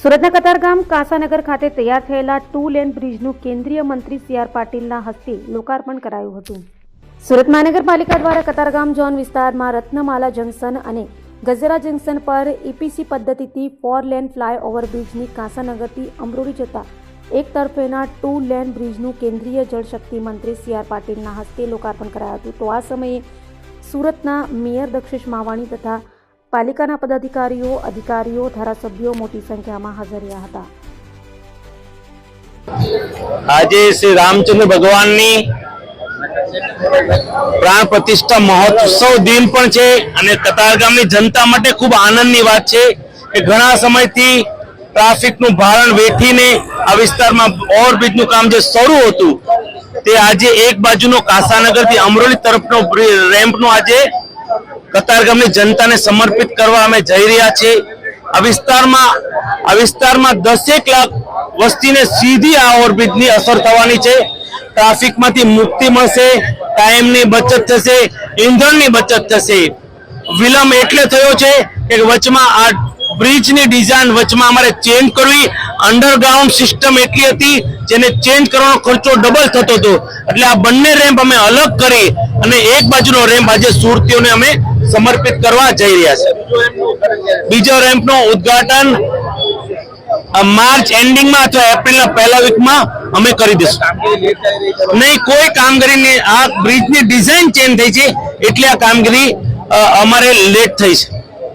સુરતના કતારગામ કાસાનગર ખાતે તૈયાર થયેલા 2 લેન બ્રિજનું કેન્દ્રીય મંત્રી સી.આર. પાટીલના હસ્તે લોકાર્પણ કરાયું હતું. સુરત મહાનગરપાલિકા દ્વારા કતારગામ ઝોન વિસ્તારમાં રત્નમાલા જંકશન અને ગજેરા જંકશન પર ઈપીસી પદ્ધતિથી 4 લેન ફ્લાયઓવર બ્રિજની કાસાનગરથી અમરોલી જતા એક તરફેના 2 લેન બ્રિજનું કેન્દ્રીય જળશક્તિ મંત્રી સી.આર. પાટીલના હસ્તે લોકાર્પણ કરાયું હતું. તો આ સમયે સુરતના મેયર દક્ષેશ માવાણી તથા પાલિકાના પદાધિકારીઓ, અધિકારીઓ, ધારાસભ્યો મોટી સંખ્યામાં હાજર રહ્યા હતા. આજે શ્રી રામચંદ્ર ભગવાનની પ્રાણ પ્રતિષ્ઠા મહોત્સવ દિન પણ છે અને કતારગામની જનતા માટે ખૂબ આનંદની વાત છે કે ઘણા સમયથી ટ્રાફિકનું ભારણ વેઠીને આ વિસ્તારમાં ઓવરબ્રિજનું કામ જે શરૂ હતું તે આજે એક બાજુનો કાસાનગરથી અમરોલી તરફનો રેમ્પનો આજે કતારગામની જનતાને સમર્પિત કરવા અમે જઈ રહ્યા છીએ. આ વિસ્તારમાં 10 લાખ વસ્તીને સીધી આ ઓવરબ્રિજની અસર થવાની છે. ટ્રાફિકમાંથી મુક્તિ મળશે, ટાઈમની બચત થશે, ઈંધણની બચત થશે. વિલંબ એટલે થયો છે કે વચમાં આ બ્રિજની ડિઝાઇન વચમાં અમારે ચેન્જ કરવી, અંડરગ્રાઉન્ડ સિસ્ટમ એટલી હતી જેને ચેન્જ કરવાનો ખર્ચો ડબલ થતો હતો. એટલે આ બંને રેમ્પ અમે અલગ કરી અને એક બાજુનો રેમ્પ આજે સુરતીઓને અમે સમર્પિત કરવા જઈ રહ્યા છે. બીજો રેમ્પનો ઉદ્ઘાટન માર્ચ એન્ડિંગમાં અથવા એપ્રિલના પહેલા વીકમાં અમે કરી દઈશું. નહીં, કોઈ કામગીરી, આ બ્રિજની ડિઝાઇન ચેન્જ થઈ છે એટલે આ કામગીરી અમારે લેટ થઈ છે.